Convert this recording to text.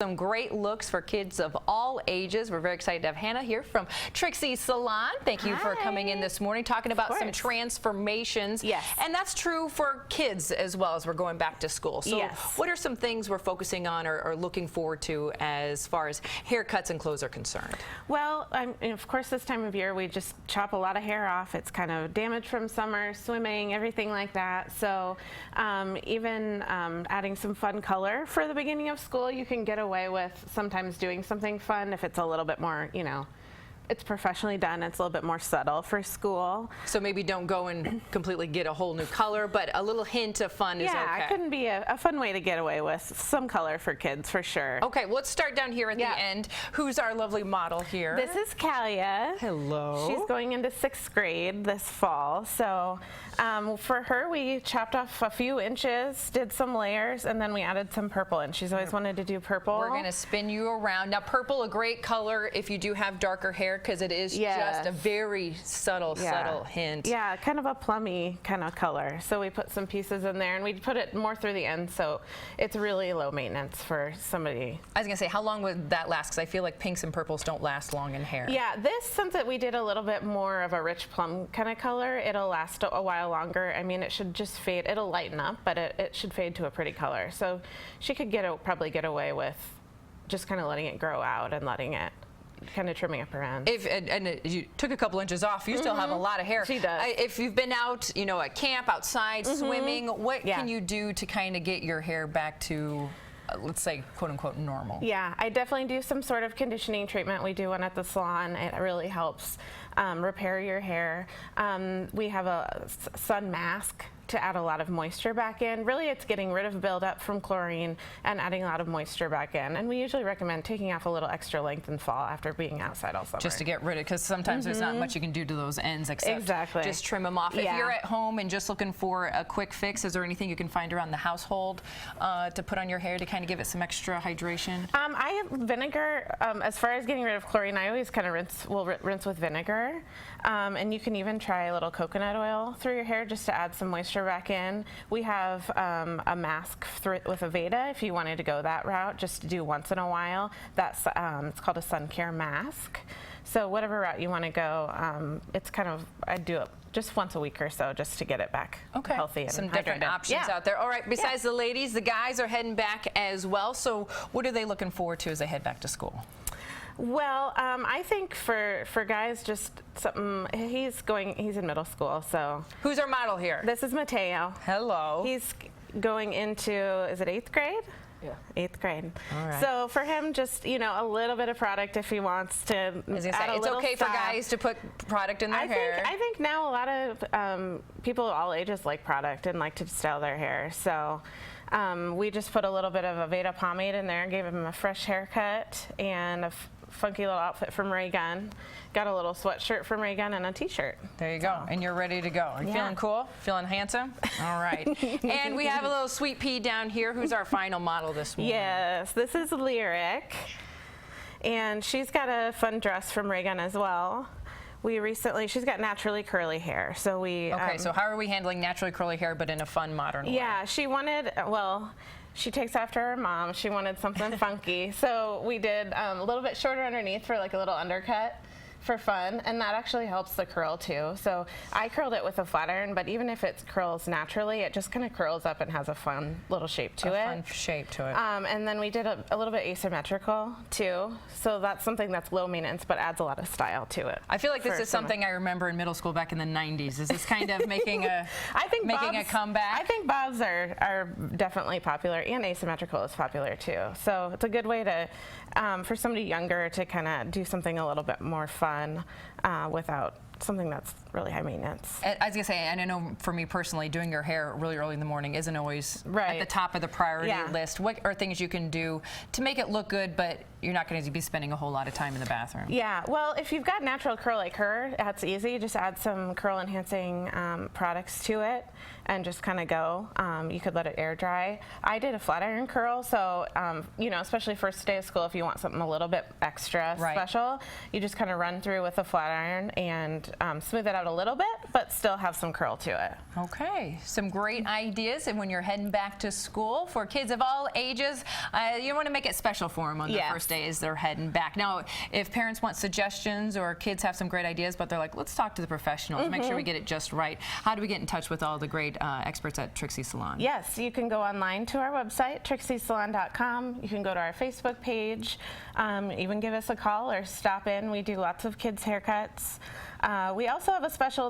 Some great looks for kids of all ages. We're very excited to have Hannah here from Trixie Salon. Thank you for coming in this morning, talking about some transformations. Yes. And that's true for kids as well as we're going back to school. So what are some things we're focusing on or looking forward to as far as haircuts and clothes are concerned? Well, of course, this time of year we just chop a lot of hair off. It's kind of damaged from summer, swimming, everything like that. So even adding some fun color for the beginning of school, you can get away with sometimes doing something fun if it's a little bit more, it's professionally done. It's a little bit more subtle for school. So maybe don't go and completely get a whole new color, but a little hint of fun is okay. Yeah, it couldn't be a fun way to get away with some color for kids, for sure. Okay, well, let's start down here at the end. Who's our lovely model here? This is Kalia. Hello. She's going into 6th grade this fall. So for her, we chopped off a few inches, did some layers, and then we added some purple, and she's always wanted to do purple. We're going to spin you around. Now, purple, a great color if you do have darker hair, because it is just a very subtle hint. Yeah, kind of a plummy kind of color. So we put some pieces in there, and we put it more through the end, so it's really low maintenance for somebody. I was going to say, how long would that last? Because I feel like pinks and purples don't last long in hair. Yeah, since we did a little bit more of a rich plum kind of color, it'll last a while longer. I mean, it should just fade. It'll lighten up, but it should fade to a pretty color. So she could probably get away with just kind of letting it grow out and letting it kind of trimming up her ends. And you took a couple inches off, you still have a lot of hair. She does. If you've been out, at camp, outside, swimming, what can you do to kind of get your hair back to, let's say, quote unquote, normal? Yeah, I definitely do some sort of conditioning treatment. We do one at the salon. It really helps repair your hair. We have a sun mask to add a lot of moisture back in. Really, it's getting rid of buildup from chlorine and adding a lot of moisture back in. And we usually recommend taking off a little extra length in fall after being outside all summer. Just to get rid of it, because sometimes there's not much you can do to those ends except just trim them off. If you're at home and just looking for a quick fix, is there anything you can find around the household to put on your hair to kind of give it some extra hydration? I have vinegar. As far as getting rid of chlorine, I always kind of rinse with vinegar. And you can even try a little coconut oil through your hair just to add some moisture back in. We have a mask with Aveda if you wanted to go that route, just to do once in a while. That's it's called a sun care mask. So whatever route you want to go, it's kind of, I do it just once a week or so just to get it back healthy and some different options out there. All right, besides the ladies, the guys are heading back as well. So what are they looking forward to as they head back to school? Well, I think for guys, just something. He's in middle school, so. Who's our model here? This is Mateo. Hello. He's going into, is it 8th grade? Yeah. 8th grade. All right. So for him, just a little bit of product if he wants to. Add a it's little okay stuff. for guys to put product in their hair. I think now a lot of people of all ages like product and like to style their hair. So. We just put a little bit of Aveda pomade in there, gave him a fresh haircut and a funky little outfit from Ray Gun. Got a little sweatshirt from Ray Gun and a t-shirt. There you go, and you're ready to go. Are you feeling cool? Feeling handsome? All right. And we have a little sweet pea down here. Who's our final model this morning? Yes, this is Lyric, and she's got a fun dress from Ray Gun as well. She's got naturally curly hair, so we. Okay, so how are we handling naturally curly hair, but in a fun, modern way? Yeah, she wanted, she takes after her mom. She wanted something funky, so we did a little bit shorter underneath for like a little undercut for fun, and that actually helps the curl too. So I curled it with a flat iron, but even if it curls naturally, it just kind of curls up and has a fun little shape to it. Fun shape to it. And then we did a little bit asymmetrical too. So that's something that's low maintenance, but adds a lot of style to it. I feel like this is something I remember in middle school back in the 90s. Is this kind of making a a comeback? I think bobs are definitely popular, and asymmetrical is popular too. So it's a good way to, for somebody younger to kind of do something a little bit more fun without something that's really high maintenance. I was gonna say, and I know for me personally, doing your hair really early in the morning isn't always at the top of the priority list. What are things you can do to make it look good, but you're not going to be spending a whole lot of time in the bathroom? Yeah, well, if you've got natural curl like her, that's easy. Just add some curl enhancing products to it and just kind of go. You could let it air dry. I did a flat iron curl, so especially first day of school, if you want something a little bit extra special, you just kind of run through with a flat iron and smooth it out a little bit but still have some curl to it. Okay, some great ideas. And when you're heading back to school for kids of all ages, you want to make it special for them on the first day as they're heading back. Now, if parents want suggestions or kids have some great ideas, but they're like, let's talk to the professionals, make sure we get it just right. How do we get in touch with all the great experts at Trixie Salon? Yes, you can go online to our website, trixiesalon.com. You can go to our Facebook page, even give us a call or stop in. We do lots of kids' haircuts. We also have a special